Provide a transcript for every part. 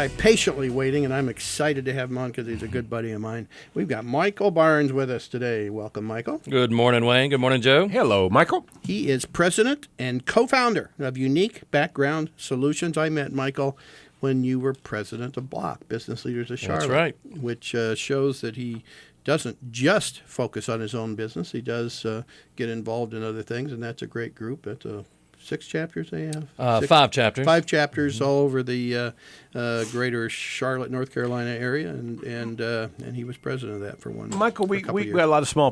guy patiently waiting, and I'm excited to have him on because he's a good buddy of mine. We've got Michael Barnes with us today. Welcome, Michael. Good morning, Wayne. Good morning, Joe. Hello, Michael. He is president and co-founder of Unique Background Solutions. I met Michael when you were president of Block, Business Leaders of Charlotte. That's right. Which shows that he doesn't just focus on his own business. He does get involved in other things, and that's a great group. That's 6 chapters they have? 5 chapters. 5 chapters all over the greater Charlotte, North Carolina area, and he was president of that for one. Michael, we years. got a lot of small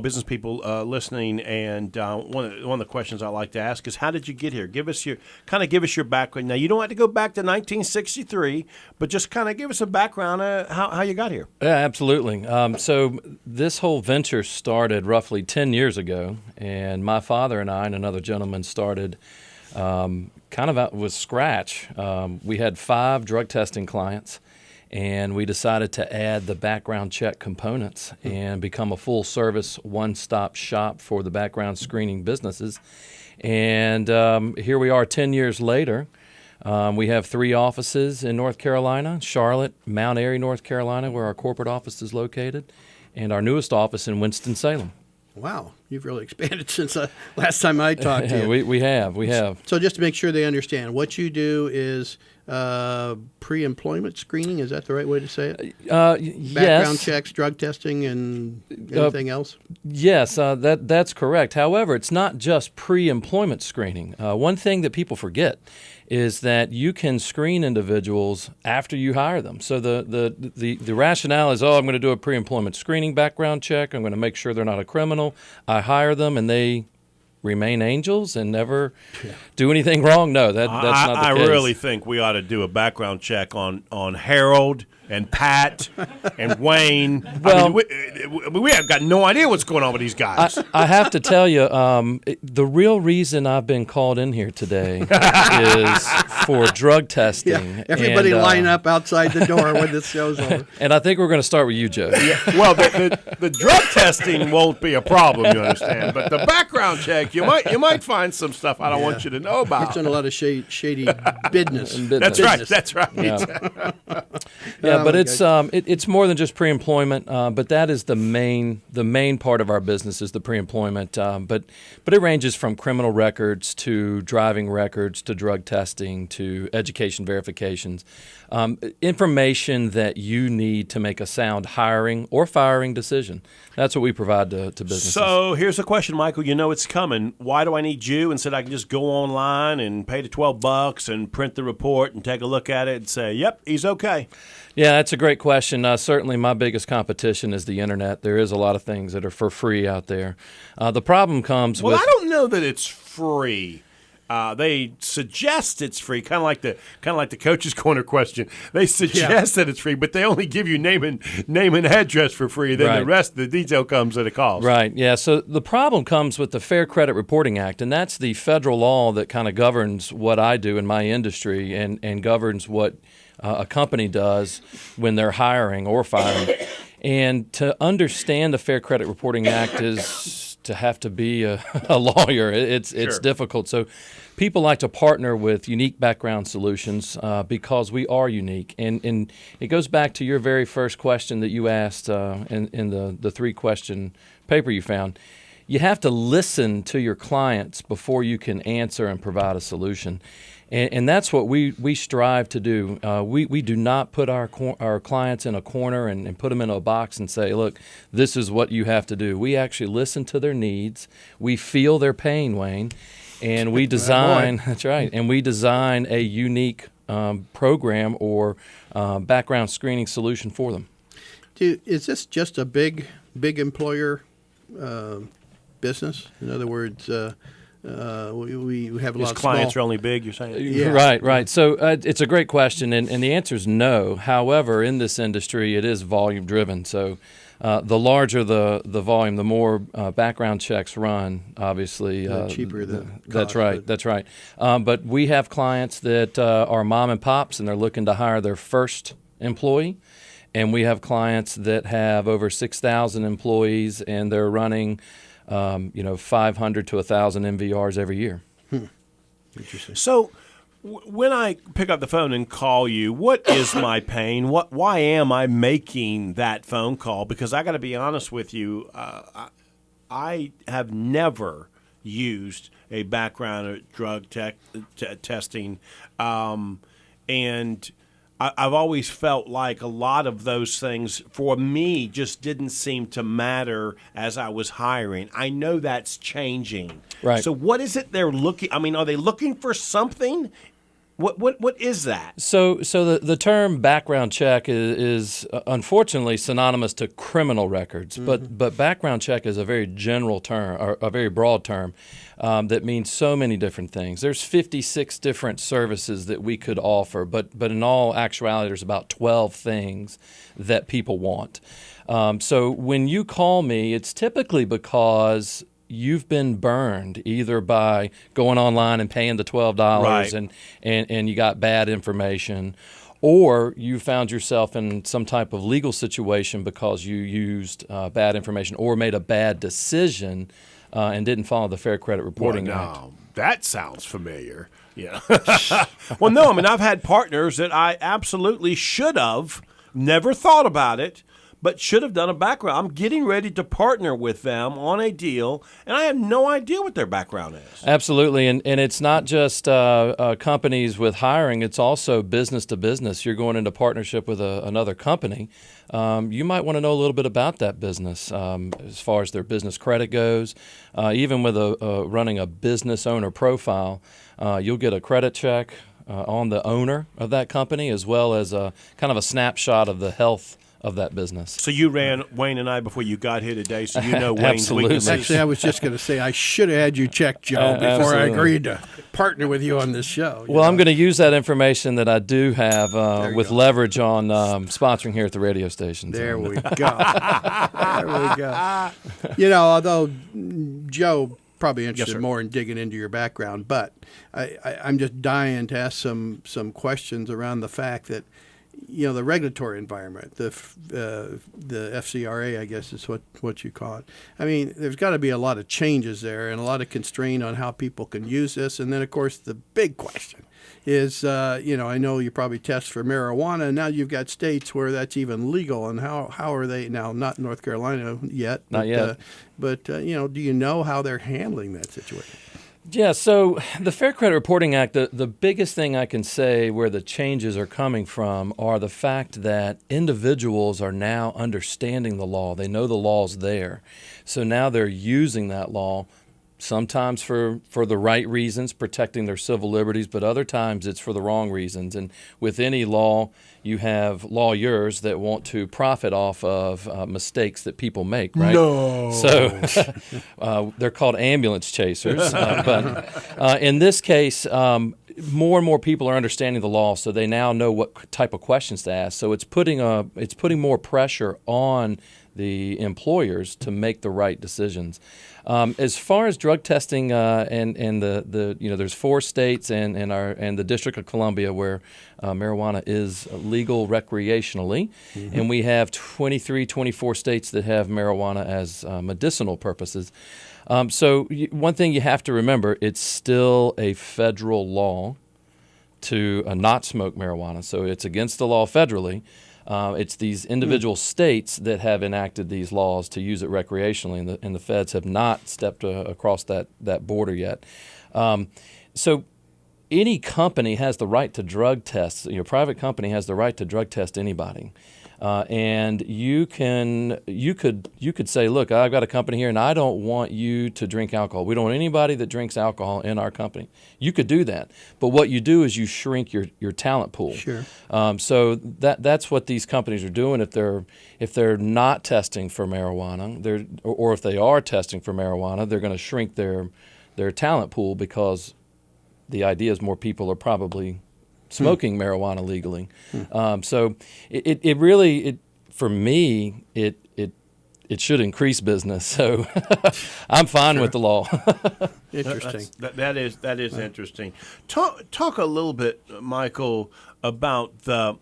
business people listening, and one of the questions I like to ask is, how did you get here? Give us your background. Now, you don't have to go back to 1963, but just kind of give us a background how you got here. Yeah, absolutely. So this whole venture started roughly 10 years ago, and my father and I and another gentleman started kind of out with scratch. We had 5 drug testing clients, and we decided to add the background check components and become a full-service, one-stop shop for the background screening businesses. And here we are 10 years later. We have 3 offices in North Carolina, Charlotte, Mount Airy, North Carolina, where our corporate office is located, and our newest office in Winston-Salem. Wow, you've really expanded since last time I talked to you. We have. So just to make sure they understand, what you do is pre-employment screening. Is that the right way to say it? Yes. Background checks, drug testing, and anything else? Yes, that's correct. However, it's not just pre-employment screening. One thing that people forget is that you can screen individuals after you hire them. So the rationale is, I'm going to do a pre-employment screening background check. I'm going to make sure they're not a criminal. I hire them, and they remain angels and never do anything wrong. No, that's not the case. I really think we ought to do a background check on Harold and Pat and Wayne. Well, we have got no idea what's going on with these guys. I have to tell you, the real reason I've been called in here today is for drug testing. Yeah, everybody line up outside the door when this show's over. And I think we're going to start with you, Joe. Well, the drug testing won't be a problem, you understand. But the background check, you might find some stuff I don't want you to know about. It's done a lot of shady business. That's right. That's right. Yeah, but it's more than just pre-employment. But that is the main part of our business is the pre-employment. But it ranges from criminal records to driving records to drug testing to education verifications, information that you need to make a sound hiring or firing decision. That's what we provide to businesses. So here's a question, Michael. You know it's coming. Why do I need you instead I can just go online and pay the $12 and print the report and take a look at it and say, yep, he's okay? Yeah, that's a great question. Certainly my biggest competition is the internet. There is a lot of things that are for free out there. The problem comes with... Well, I don't know that it's free. They suggest it's free, kind of like the coach's corner question. They suggest that it's free, but they only give you name and address for free. Then the rest of the detail comes at a cost. Right. Yeah. So the problem comes with the Fair Credit Reporting Act, and that's the federal law that kind of governs what I do in my industry and governs what a company does when they're hiring or firing. And to understand the Fair Credit Reporting Act is to have to be a lawyer. It's difficult. So people like to partner with Unique Background Solutions because we are unique. And it goes back to your very first question that you asked in the 3-question paper you found. You have to listen to your clients before you can answer and provide a solution. And that's what we strive to do. We do not put our clients in a corner and put them in a box and say, look, this is what you have to do. We actually listen to their needs. We feel their pain, Wayne, and we design. That's right. And we design a unique program or background screening solution for them. Is this just a big employer business? In other words. We have a lot of clients are only big, you're saying? Yeah. Right. So it's a great question, and the answer is no. However, in this industry, it is volume-driven. So the larger the volume, the more background checks run, obviously. The cheaper the cost. That's That's right. But we have clients that are mom and pops, and they're looking to hire their first employee. And we have clients that have over 6,000 employees, and they're running 500 to 1,000 MVRs every year. Interesting. So When I pick up the phone and call you, what is my pain? Why am I making that phone call? Because I got to be honest with you, I have never used a background or drug testing, and I've always felt like a lot of those things for me just didn't seem to matter as I was hiring. I know that's changing. Right. So what is it they're looking? I mean, are they looking for something? What is that? So the term background check is unfortunately synonymous to criminal records, but background check is a very general term, or a very broad term, that means so many different things. There's 56 different services that we could offer, but in all actuality, there's about 12 things that people want. So when you call me, it's typically because you've been burned either by going online and paying the $12 Right. and you got bad information, or you found yourself in some type of legal situation because you used bad information or made a bad decision and didn't follow the Fair Credit Reporting Act. No, that sounds familiar. Yeah. Well, no, I mean, I've had partners that I absolutely should have never thought about it, but should have done a background. I'm getting ready to partner with them on a deal, and I have no idea what their background is. Absolutely, and it's not just companies with hiring, it's also business to business. You're going into partnership with another company. You might want to know a little bit about that business as far as their business credit goes. Even with running a business owner profile, you'll get a credit check on the owner of that company as well as a kind of a snapshot of the health of that business. So you ran Wayne and I before you got here today, so you know Wayne's Absolutely. weaknesses. Actually, I was just going to say I should have had you check, Joe, before I Absolutely. agreed to partner with you on this show. Well, I'm going to use that information that I do have you with go. leverage on sponsoring here at the radio station. There So- we go. There we go. You know, although Joe probably interested sir. more in digging into your background, but I'm just dying to ask some questions around the fact that, you know, the regulatory environment, the FCRA, I guess is what you call it. I mean, there's got to be a lot of changes there and a lot of constraint on how people can use this. And then, of course, the big question is, you know, I know you probably test for marijuana, and now you've got states where that's even legal. And how are they now? Not North Carolina yet. Not yet. But you know, do you know how they're handling that situation? Yeah, so the Fair Credit Reporting Act, the biggest thing I can say where the changes are coming from are the fact that individuals are now understanding the law. They know the law's there. So now they're using that law, sometimes for the right reasons, protecting their civil liberties, but other times it's for the wrong reasons. And with any law, you have lawyers that want to profit off of mistakes that people make, right? No. So they're called ambulance chasers. But in this case, more and more people are understanding the law, so they now know what type of questions to ask. So it's putting more pressure on the employers to make the right decisions. As far as drug testing and the you know, there's 4 states and the District of Columbia where marijuana is legal recreationally, and we have 24 states that have marijuana as medicinal purposes. So one thing you have to remember, it's still a federal law to not smoke marijuana. So it's against the law federally. It's these individual states that have enacted these laws to use it recreationally, and the feds have not stepped across that border yet. So any company has the right to drug test. You know, a private company has the right to drug test anybody. And you could say, look, I've got a company here, and I don't want you to drink alcohol. We don't want anybody that drinks alcohol in our company. You could do that, but what you do is you shrink your talent pool. Sure. So that's what these companies are doing. If they're not testing for marijuana, or if they are testing for marijuana, they're going to shrink their talent pool because the idea is more people are probably smoking marijuana legally. So it really, for me, it should increase business. So I'm fine with the law. Interesting. That is interesting. Talk a little bit, Michael, about the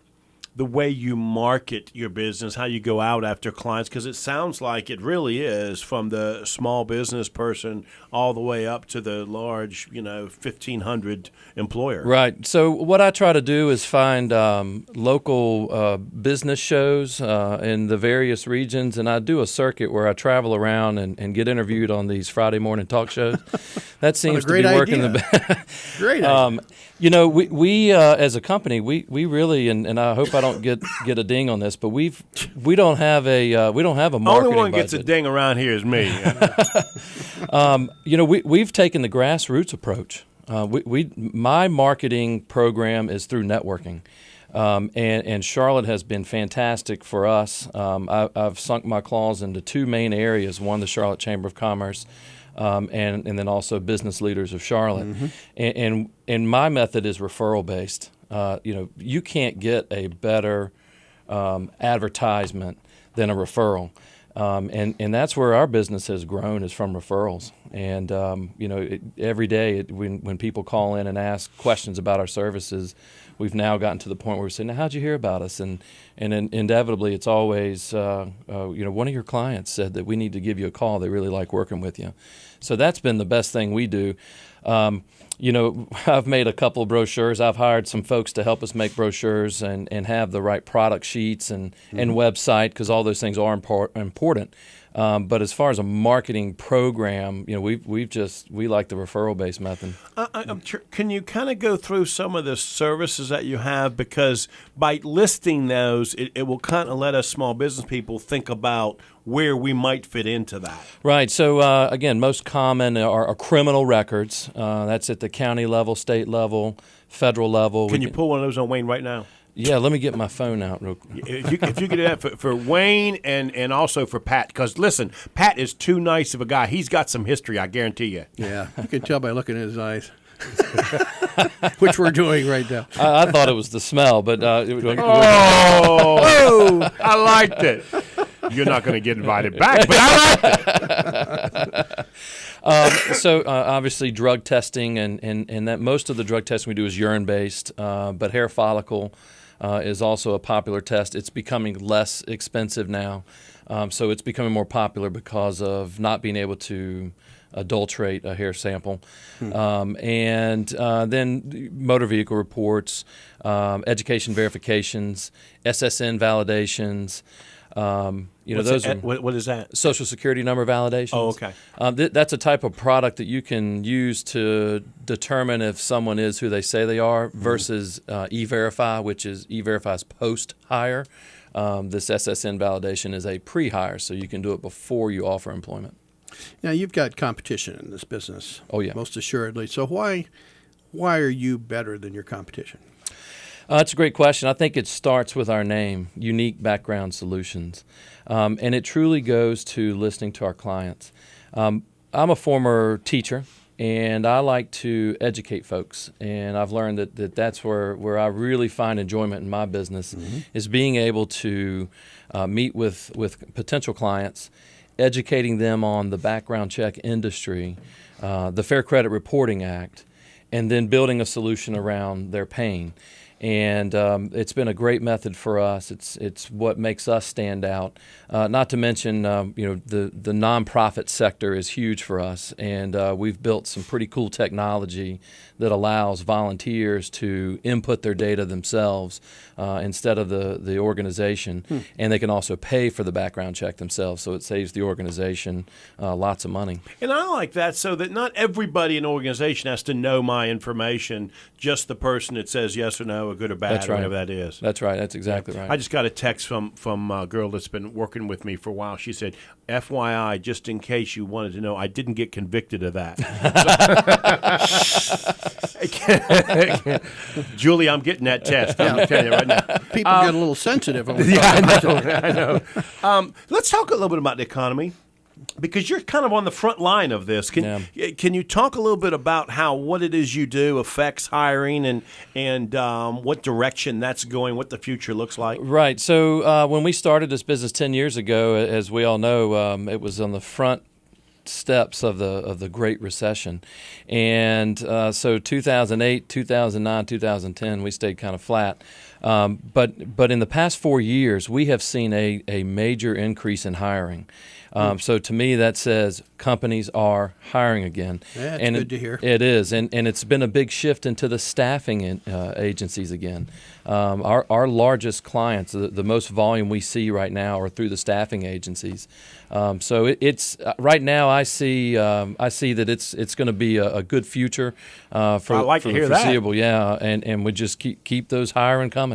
the way you market your business, how you go out after clients, because it sounds like it really is from the small business person all the way up to the large, 1,500 employer. Right. So what I try to do is find local business shows in the various regions, and I do a circuit where I travel around and get interviewed on these Friday morning talk shows. That seems to be working the best. Great idea. We as a company, we really, and I hope I don't get a ding on this, but we don't have a marketing Only one budget. gets a ding around here is me. We've taken the grassroots approach. My marketing program is through networking, and Charlotte has been fantastic for us. I've sunk my claws into two main areas: one, the Charlotte Chamber of Commerce, and then also Business Leaders of Charlotte. Mm-hmm. And my method is referral based. You can't get a better advertisement than a referral. And that's where our business has grown, is from referrals. And every day when people call in and ask questions about our services, we've now gotten to the point where we say, "Now, how'd you hear about us?" And inevitably, it's always one of your clients said that we need to give you a call. They really like working with you. So that's been the best thing we do. I've made a couple of brochures. I've hired some folks to help us make brochures and have the right product sheets and website, because all those things are important. But as far as a marketing program, we like the referral-based method. Can you kind of go through some of the services that you have? Because by listing those, it will kind of let us small business people think about where we might fit into that. Right. So, again, most common are criminal records. That's at the county level, state level, federal level. Can you pull one of those on Wayne right now? Yeah, let me get my phone out real quick. If you could do that for Wayne and also for Pat, because listen, Pat is too nice of a guy. He's got some history, I guarantee you. Yeah, you can tell by looking at his eyes, which we're doing right now. I thought it was the smell, but I liked it. You're not going to get invited back, but I liked it. So obviously drug testing, and that most of the drug testing we do is urine-based, but hair follicle is also a popular test. It's becoming less expensive now, so it's becoming more popular because of not being able to adulterate a hair sample. And then motor vehicle reports, education verifications, SSN validations. What is that? Social Security number validations. Oh, okay. That's a type of product that you can use to determine if someone is who they say they are, versus E-Verify, which is E-Verify's post-hire. This SSN validation is a pre-hire, so you can do it before you offer employment. Now, you've got competition in this business. Oh, yeah. Most assuredly. So why are you better than your competition? That's a great question. I think it starts with our name, Unique Background Solutions. And it truly goes to listening to our clients. I'm a former teacher, and I like to educate folks. And I've learned that's where I really find enjoyment in my business, is being able to meet with potential clients, educating them on the background check industry, the Fair Credit Reporting Act, and then building a solution around their pain. And it's been a great method for us. It's what makes us stand out. Not to mention, the nonprofit sector is huge for us, and we've built some pretty cool technology that allows volunteers to input their data themselves instead of the organization, and they can also pay for the background check themselves. So it saves the organization lots of money. And I like that, so that not everybody in an organization has to know my information. Just the person that says yes or no, or good or bad, That's right. whatever that is. That's right. That's exactly right. I just got a text from a girl that's been working with me for a while. She said, "FYI, just in case you wanted to know, I didn't get convicted of that." Julie, I'm getting that test. I'm telling you right now. People get a little sensitive. When we Yeah, I know. Let's talk a little bit about the economy, because you're kind of on the front line of this. Can you talk a little bit about how what it is you do affects hiring and what direction that's going, what the future looks like? Right. So when we started this business 10 years ago, as we all know, it was on the front steps of the Great Recession. And so 2008, 2009, 2010, we stayed kind of flat. But in the past 4 years, we have seen a major increase in hiring. So to me, that says companies are hiring again. Yeah, it's and good to hear. It is, and it's been a big shift into the staffing agencies again. Our largest clients, the most volume we see right now, are through the staffing agencies. So it's right now. I see that it's going to be a good future for I like for to the hear that. foreseeable. Yeah, and we just keep those hiring coming.